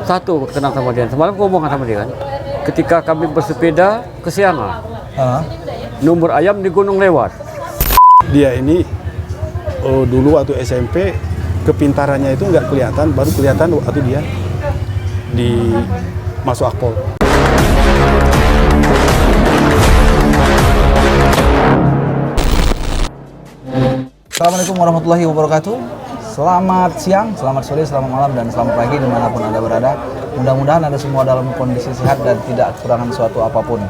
Satu kenal sama dia. Semalam ngomong sama dia kan. Ketika kami bersepeda kesiangan, nomor ayam di gunung lewat. Dia ini dulu waktu SMP kepintarannya itu nggak kelihatan, baru kelihatan waktu dia di masuk akpol. Assalamualaikum warahmatullahi wabarakatuh. Selamat siang, selamat sore, selamat malam, dan selamat pagi dimanapun Anda berada. Mudah-mudahan Anda semua dalam kondisi sehat dan tidak kekurangan suatu apapun.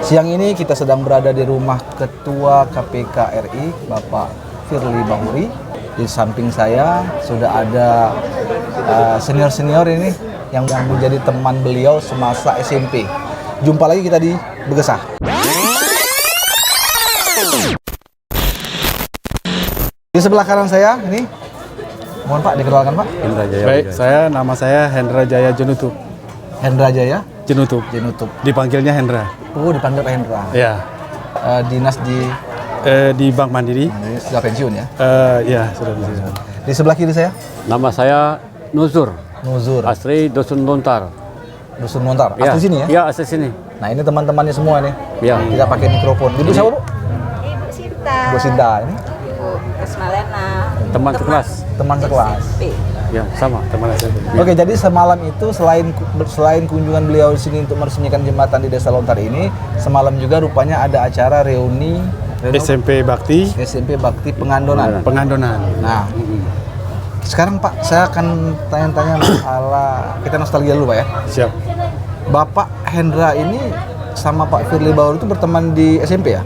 Siang ini kita sedang berada di rumah Ketua KPK RI, Bapak Firly Bahuri. Di samping saya sudah ada senior-senior ini yang menjadi teman beliau semasa SMP. Jumpa lagi kita di Begesah. Di sebelah kanan saya ini, mohon Pak dikenalkan Pak. Hendra Jaya. Baik, nama saya Hendra Jaya Jenutup. Hendra Jaya Jenutup. Jenutup. Dipanggilnya Hendra. Oh, dipanggil Pak Hendra. Ya. Dinas Di Bank Mandiri. sudah pensiun ya. Ya, sudah bisa. Di sebelah kiri saya, Nama saya Nuzur. Nuzur, Asli Dusun Lontar. Dusun Montar. Ya. Asli sini ya? Ya, asli sini. Nah, ini teman-temannya semua nih. Ya. Kita pakai mikrofon. Ibu siapa, Bu? Ibu Sinta. Bu Sinta ini Ibu Kesmalena. Teman sekelas. teman sekelas. SMP. Ya, sama teman SMP. Oke, jadi semalam itu selain kunjungan beliau di sini untuk meresmikan jembatan di Desa Lontar ini, semalam juga rupanya ada acara reuni SMP Bakti SMP Bakti Pengandonan. Pengandonan. Nah, sekarang Pak, saya akan tanya-tanya masalah, kita nostalgia dulu Pak ya. Siap. Bapak Hendra ini sama Pak Firly Bahuri itu berteman di SMP ya?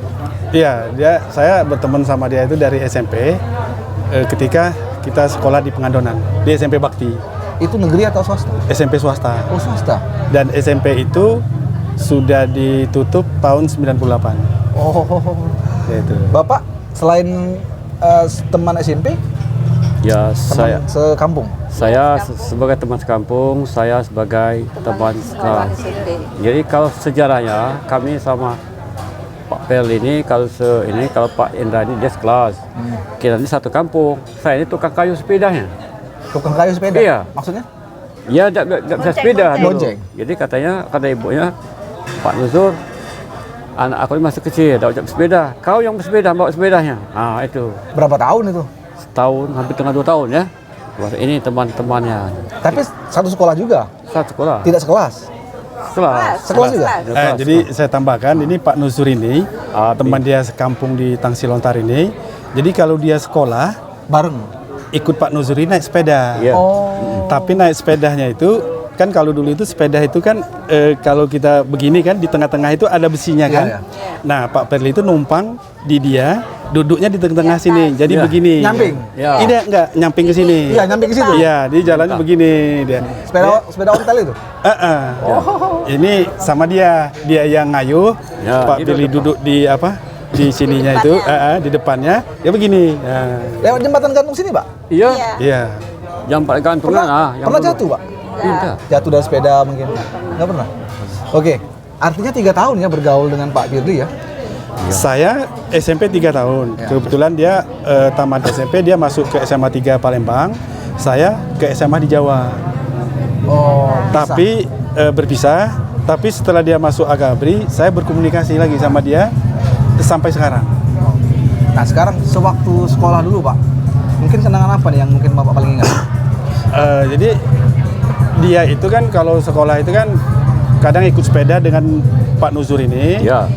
Iya, saya berteman sama dia itu dari SMP ketika kita sekolah di Pengandonan, di SMP Bakti. Itu negeri atau swasta? SMP swasta. Oh, swasta. Dan SMP itu sudah ditutup tahun 98. Oh, Yaitu. Bapak selain teman SMP, Ya, teman sekampung? saya sebagai teman sekampung, saya sebagai teman sekelas. Jadi kalau sejarahnya kami sama Pak Pel ini, kalau Pak Indra ini dia sekelas. Kita ini satu kampung. Saya ini tukang kayu sepedanya. Tukang kayu sepeda? Iya. Maksudnya? Ya, nggak bisa sepeda dulu. Bonceng. Jadi kata ibunya, Pak Nuzur, anak aku ini masih kecil, tidak bisa sepeda. Kau yang bersepeda, bawa sepedanya. Nah, itu. Berapa tahun itu? Setahun, hampir tengah 2 tahun ya. Wah, ini teman-temannya. Tapi satu sekolah juga? Satu sekolah. Tidak sekelas? Sekelas juga? Jadi saya tambahkan, ini Pak Nuzur ini, teman dia sekampung di Tangsi Lontar ini. Jadi kalau dia sekolah, Bareng? ikut Pak Nuzur ini naik sepeda. Iya. Oh. Tapi naik sepedanya itu, kan kalau dulu itu sepeda itu kan, kalau kita begini kan, di tengah-tengah itu ada besinya Iya, kan. iya. Nah, Pak Perli itu numpang di dia, duduknya di tengah-tengah sini. Jadi Iya. begini. Nyamping? Ya. Ini enggak, nyamping ke sini. Iya, nyamping ke situ? Iya, dia jalannya begini dia. Sepeda ontel itu? Ini sama dia yang ngayuh. Ya, Pak itu Billy depan. duduk di di sininya itu, di depannya. Ya begini. Nah, Lewat jembatan gantung sini, Pak? Iya. iya. Yang paling gantungan yang Pernah dulu. jatuh, Pak? Tidak. Jatuh dari sepeda mungkin? Nggak pernah? Oke, artinya 3 tahun ya bergaul dengan Pak Firly ya? Saya SMP 3 tahun. Ya. Kebetulan dia tamat SMP, dia masuk ke SMA 3 Palembang. Saya ke SMA di Jawa. Oh, Tapi berpisah. Tapi setelah dia masuk Agabri, saya berkomunikasi lagi sama dia sampai sekarang. Nah, sekarang sewaktu sekolah dulu, Pak, mungkin kenangan apa nih yang mungkin Bapak paling ingat? Jadi dia itu kan kalau sekolah itu kan kadang ikut sepeda dengan Pak Nuzur ini, Ya.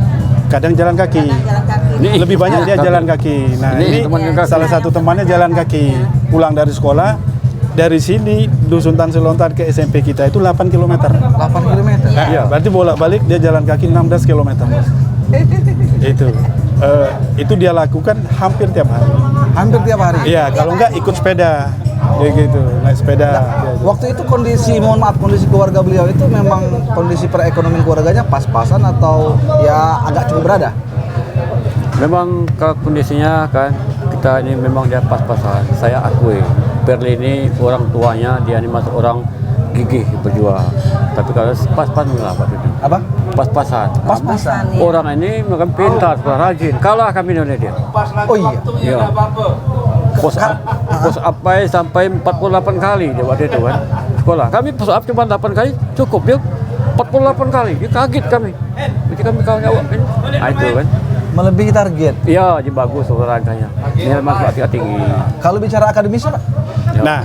kadang jalan kaki. Jalan kaki. Ini Lebih banyak dia jalan kaki. Nah, Ini ini teman jalan kaki. salah satu temannya jalan kaki. Pulang dari sekolah, dari sini Dusun Tangsi Lontar ke SMP kita itu 8 km. 8 km? Iya, berarti bolak-balik dia jalan kaki 16 km. Itu dia lakukan hampir tiap hari. Hampir tiap hari? Iya, kalau enggak ikut sepeda. Kayak gitu, naik sepeda. Waktu itu kondisi keluarga beliau itu memang kondisi perekonomian keluarganya pas-pasan atau ya agak cukup berada? Memang kondisinya kan kita ini memang dia pas-pasan. Saya akui, Perli ini orang tuanya dia ini masuk orang gigih berjuang. Tapi kalau pas-pasan lah Pak Didi. Apa? Pas-pasan. Pas-pasan? Orang ini memang pintar, rajin. Kalah kami dengan dia. Oh iya? Iya. Pos apa sampai 48 kali dia waktu itu kan. sekolah. Kami push up cuma 8 kali cukup, dia 48 kali. Dia kaget kami. Jadi kami kawan awak ini. Itu kan. Melebihi target. Iya, dia bagus olahraganya. Dia masuk tingkat tinggi. Kalau bicara akademisnya, Pak? Ya. Nah,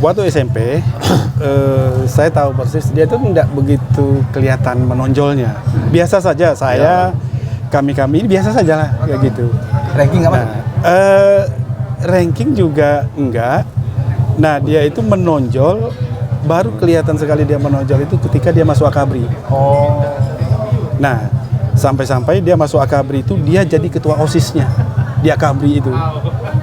waktu SMP, saya tahu persis dia itu tidak begitu kelihatan menonjolnya. Biasa saja kami ini biasa saja lah kayak gitu. Ranking nggak, Mas? Nah, ranking juga enggak. Nah, dia itu menonjol, baru kelihatan sekali dia menonjol itu ketika dia masuk akabri. Oh. Nah, sampai-sampai dia masuk akabri itu dia jadi ketua OSIS-nya di akabri itu.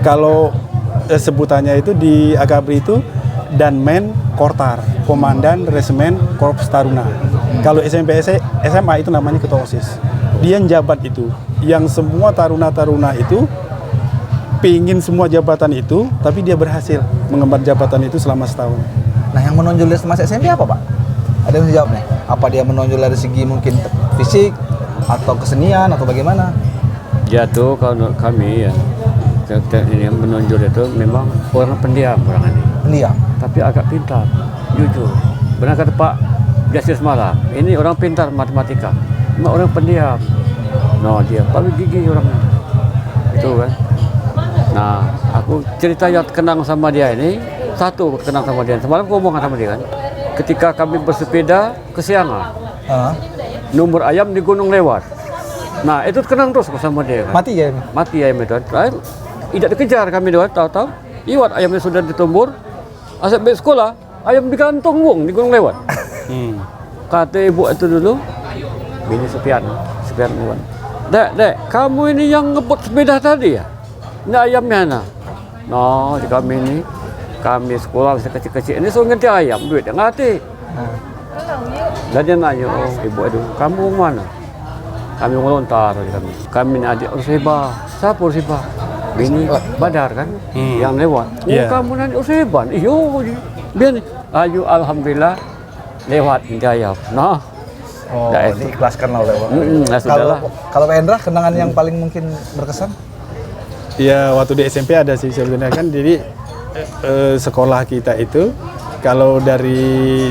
Kalau sebutannya itu di akabri itu Danmen Kortar, Komandan Resimen Korps Taruna. Kalau SMP SMA itu namanya ketua OSIS. Dia jabat itu, yang semua taruna-taruna itu pingin semua jabatan itu, tapi dia berhasil mengemban jabatan itu selama setahun. Nah, yang menonjol dari masa SMP apa, Pak? Ada yang bisa jawab nih? Apa dia menonjol dari segi mungkin fisik atau kesenian atau bagaimana? Dia tuh kalau kami ya, ini yang menonjol itu memang orang pendiam orang ini. Pendiam. Tapi agak pintar, jujur. Benar kata Pak Justice semalam, ini orang pintar matematika, cuma orang pendiam. No, dia paling gigih orangnya. Itu kan. Nah, aku cerita yang kenang sama dia ini, satu kenang sama dia. Semalam aku ngomong sama dia kan, ketika kami bersepeda ke Siangan, nomor ayam di Gunung Lewat. Nah, itu kenang terus sama dia kan. Mati ya? Mati ayam itu. Tidak dikejar kami doang, tahu-tahu. Iwat ayamnya sudah ditumbur. Asal balik sekolah, ayam digantung wong di Gunung Lewat. Kata ibu itu dulu, bini Sepian Iwan. Dek, kamu ini yang ngebut sepeda tadi ya? Ini ayamnya nah. No, di kami sekolah masih kecil-kecil ini so ngerti ayam, duit yang ngerti. Dan dia nanya, oh ibu itu, kamu mana? Kami ngelontar kami ini adik Urseba. Siapa Urseba? Bini Badar kan, yang lewat. Oh, Yeah. kamu nanti Urseban? Iyo, biar ayo alhamdulillah lewat ayam. Nah, Oh, Nah, itu. diikhlaskan lah oleh Pak. nah sudahlah. Kalau Pak Hendra, kenangan yang paling mungkin berkesan? Ya, waktu di SMP ada sih sebenarnya kan. Jadi sekolah kita itu kalau dari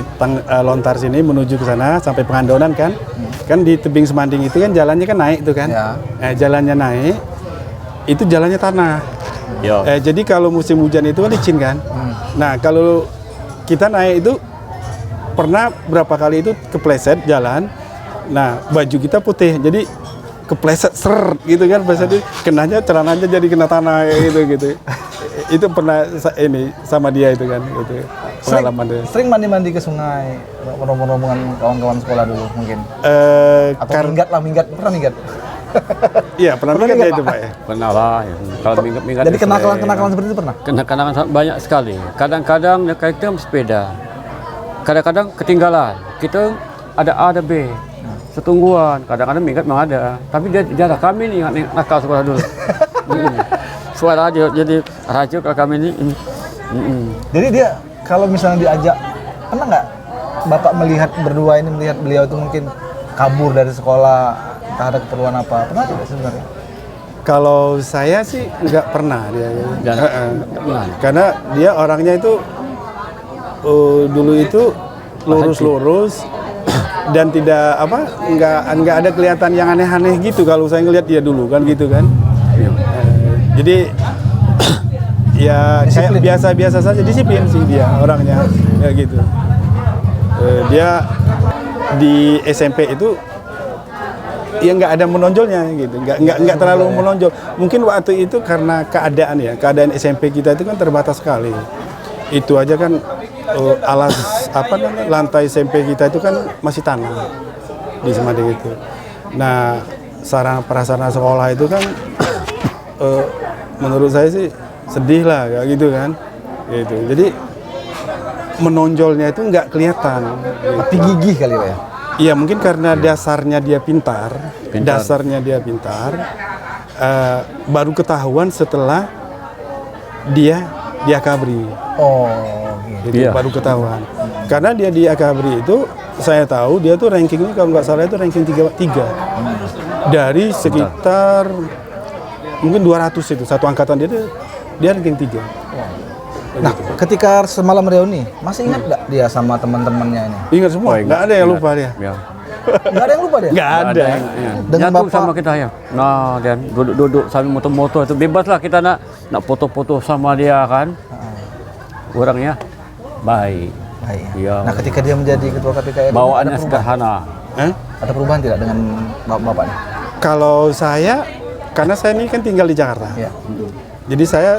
Lontar sini menuju ke sana sampai Pengandonan kan di tebing Semanding itu kan jalannya kan naik tuh kan. Ya. Jalannya naik, itu jalannya tanah. Yo. Jadi kalau musim hujan itu kan licin kan. Nah, kalau kita naik itu pernah berapa kali itu kepleset jalan. Nah, baju kita putih, jadi kepleset ser gitu kan, biasanya kenanya celananya jadi kena tanah gitu. Itu pernah ini sama dia itu kan, gitu pengalaman dia. Sering mandi-mandi ke sungai, rombongan kawan-kawan sekolah dulu mungkin. Atau minggat, pernah minggat? Iya, pernah Pernah minggat ya minggat, itu Pak? Pak ya. Pernah lah, ya. Kalau minggat-minggat. Jadi kenakalan seperti itu pernah? Kenakalan banyak sekali. Kadang-kadang ya kita sepeda. Kadang-kadang ketinggalan. Kita ada A ada B. Setungguan. Kadang-kadang minggat memang ada. Tapi dia jarang. Kami nih nakal sekolah dulu. Suara aja jadi rajuk kalau kami ini. Jadi dia kalau misalnya diajak, pernah nggak Bapak melihat beliau itu mungkin kabur dari sekolah, entah ada keperluan apa? Pernah tidak sebenarnya? Kalau saya sih nggak pernah dia. Karena dia orangnya itu dulu itu lurus-lurus dan tidak nggak ada kelihatan yang aneh-aneh gitu kalau saya ngelihat dia dulu kan gitu kan. Jadi ya kayak biasa-biasa saja, disiplin sih dia orangnya ya gitu. Dia di SMP itu ya nggak ada menonjolnya gitu, nggak terlalu menonjol. Mungkin waktu itu karena keadaan SMP kita itu kan terbatas sekali. Itu aja kan lantai SMP kita itu kan masih tanah di Semanding itu. Nah, sarana prasarana sekolah itu kan menurut saya sih sedih lah kayak gitu kan. Gitu. Jadi menonjolnya itu nggak kelihatan. Gitu. Tapi gigih kali Pak ya? Iya, mungkin karena dasarnya dia pintar. Baru ketahuan setelah dia di akabri. Oh, gitu. Itu baru ketahuan. Karena dia di akabri itu, saya tahu dia tuh rankingnya kalau nggak salah itu ranking 3 dari sekitar mungkin 200 itu satu angkatan dia ranking 3. Nah, ketika semalam reuni, masih ingat nggak dia sama teman-temannya ini? Ingat semua, nggak ada yang lupa dia. Ya. Nggak ada yang lupa dia? Nggak ada. Dengan Nyatu Bapak- sama kita ya. Nah, dan duduk sambil moto-moto itu bebas lah kita nak foto-foto sama dia kan. Orangnya baik. Baik. Iya. Nah, ketika dia menjadi ketua KPK RI, Bawaannya ada perubahan? sederhana. Ada perubahan tidak dengan Bapak nih? Kalau saya, karena saya ini kan tinggal di Jakarta. Iya. Jadi saya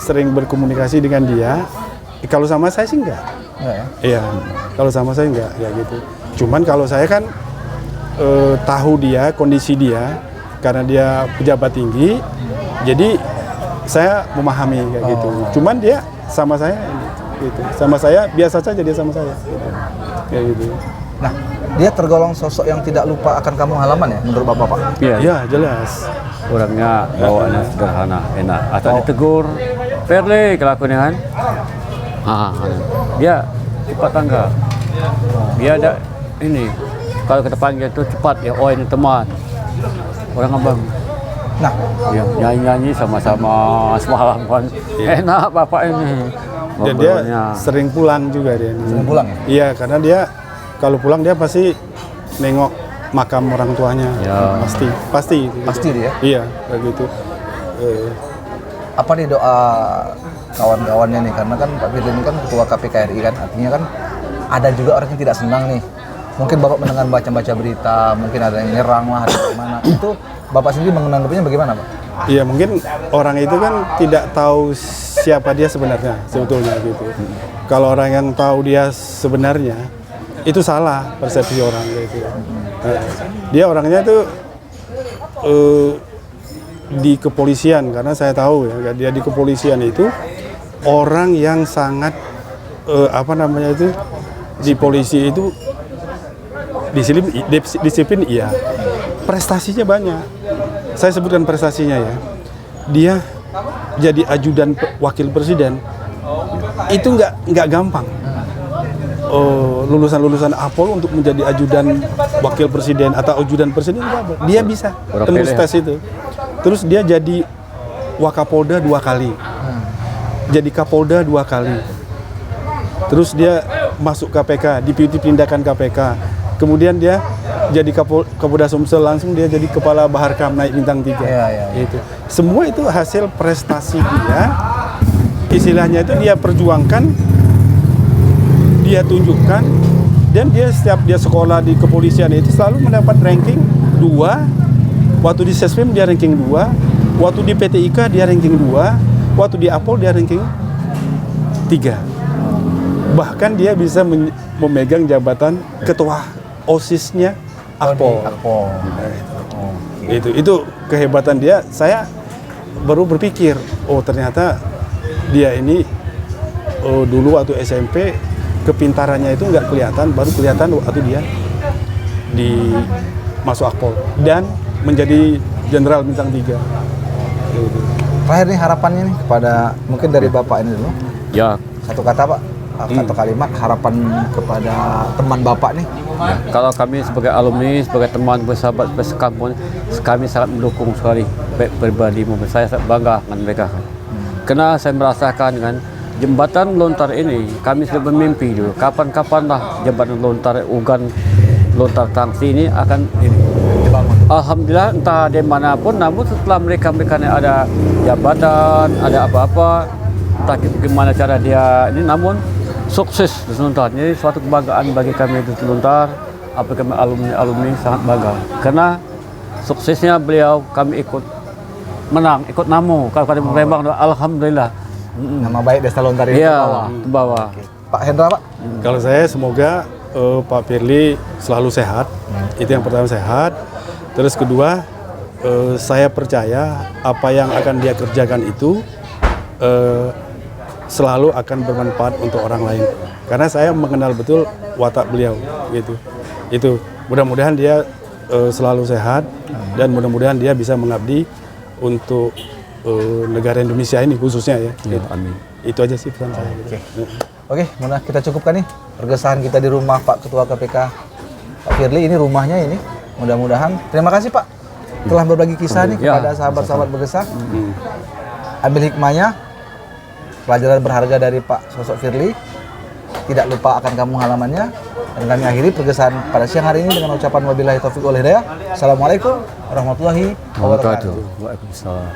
sering berkomunikasi dengan dia. Kalau sama saya sih enggak. Enggak ya? Iya, kalau sama saya enggak ya gitu. Cuman kalau saya kan tahu dia, kondisi dia, karena dia pejabat tinggi, jadi saya memahami kayak gitu. Cuman dia sama saya gitu. Sama saya biasa saja dia sama saya. Gitu. Kayak gitu. Nah, dia tergolong sosok yang tidak lupa akan kampung halaman ya menurut Bapak, Pak? Iya. Ya, jelas. Orangnya bawaannya sederhana, enak. Asal ditegur, fairly kelakuannya kan. Dia cepat tanggap. Dia ada ini. Kalau kita panggil itu cepat ya. Oh ini teman. Orang abang. Nah, Ya, nyanyi-nyanyi sama-sama semalam kan. Enak bapak ini. Dan dia Ngobrolnya. sering pulang juga dia. sering pulang ya? Iya, karena dia kalau pulang dia pasti nengok makam orang tuanya. Ya. Pasti. Pasti dia? Iya, kayak gitu. Apa nih doa kawan-kawannya nih? Karena kan Pak Firly ini kan ketua KPK RI kan, artinya kan ada juga orang yang tidak senang nih. Mungkin Bapak mendengar baca-baca berita, mungkin ada yang nyerang lah, ada yang mana. Itu Bapak sendiri menanggapinya bagaimana, Pak? Iya, mungkin orang itu kan tidak tahu siapa dia sebenarnya, sebetulnya gitu. Kalau orang yang tahu dia sebenarnya, itu salah persepsi orang gitu. Dia orangnya itu di kepolisian, karena saya tahu ya, dia di kepolisian itu orang yang sangat di polisi itu disiplin iya, prestasinya banyak. Saya sebutkan prestasinya ya. Dia jadi ajudan wakil presiden itu nggak gampang. Lulusan Apol untuk menjadi ajudan wakil presiden atau ajudan presiden dia bisa tembus tes itu. Terus dia jadi Wakapolda 2 kali, jadi Kapolda 2 kali. Terus dia masuk KPK, dipindakan KPK. Kemudian dia jadi Kapolda Sumsel, langsung dia jadi Kepala Baharkam naik bintang 3. Iya. Itu. Semua itu hasil prestasi dia. Istilahnya itu dia perjuangkan, dia tunjukkan, dan dia setiap dia sekolah di kepolisian itu selalu mendapat ranking 2. Waktu di Sespim dia ranking 2, waktu di PTIK dia ranking 2, waktu di Apol dia ranking 3. Bahkan dia bisa memegang jabatan ketua OSIS-nya Apol. Akpol. Itu kehebatan dia. Saya baru berpikir, oh ternyata dia ini dulu waktu SMP kepintarannya itu nggak kelihatan, baru kelihatan waktu dia di masuk Akpol dan menjadi Jenderal Bintang 3. Terakhir nih harapannya nih kepada mungkin dari Bapak ini dulu. Ya, Satu kata, Pak, atau kalimat harapan kepada teman Bapak nih. kalau kami sebagai alumni, sebagai teman, bersahabat, sekampung, kami sangat mendukung sekali. Baik pribadi maupun saya sangat bangga dengan mereka. Karena saya merasakan dengan jembatan lontar ini, kami sudah bermimpi dulu. Kapan-kapan lah jembatan lontar Ugan, lontar Tangsi ini akan ini. Alhamdulillah entah di manapun, namun setelah mereka ada jabatan, ada apa-apa, entah bagaimana cara dia ini, namun sukses di Selontar. Jadi suatu kebanggaan bagi kami di Selontar, apa kami alumni sangat bangga. Karena suksesnya beliau kami ikut menang, ikut namu kalau pada Palembang, alhamdulillah. Nama baik Desa Lontar ini Iya, ke bawah. Pak Hendra, Pak. Kalau saya semoga Pak Firly selalu sehat. Itu yang pertama, sehat. Terus kedua, saya percaya apa yang akan dia kerjakan itu selalu akan bermanfaat untuk orang lain. Karena saya mengenal betul watak beliau gitu. Itu mudah-mudahan dia selalu sehat dan mudah-mudahan dia bisa mengabdi untuk negara Indonesia ini khususnya ya. Ya, amin. Itu aja sih pesan saya. Oke, mudah kita cukupkan nih pergesahan kita di rumah Pak Ketua KPK Pak Firly. Ini rumahnya ini. Mudah-mudahan. Terima kasih Pak telah berbagi kisah nih Ya, kepada sahabat-sahabat bergesah. Ambil hikmahnya. pelajaran berharga dari Pak sosok Firly. Tidak lupa akan kampung halamannya. Dan kami akhiri pergeseran pada siang hari ini dengan ucapan wabillahi taufiq wal hidayah. Assalamualaikum warahmatullahi wabarakatuh. Waalaikumsalam.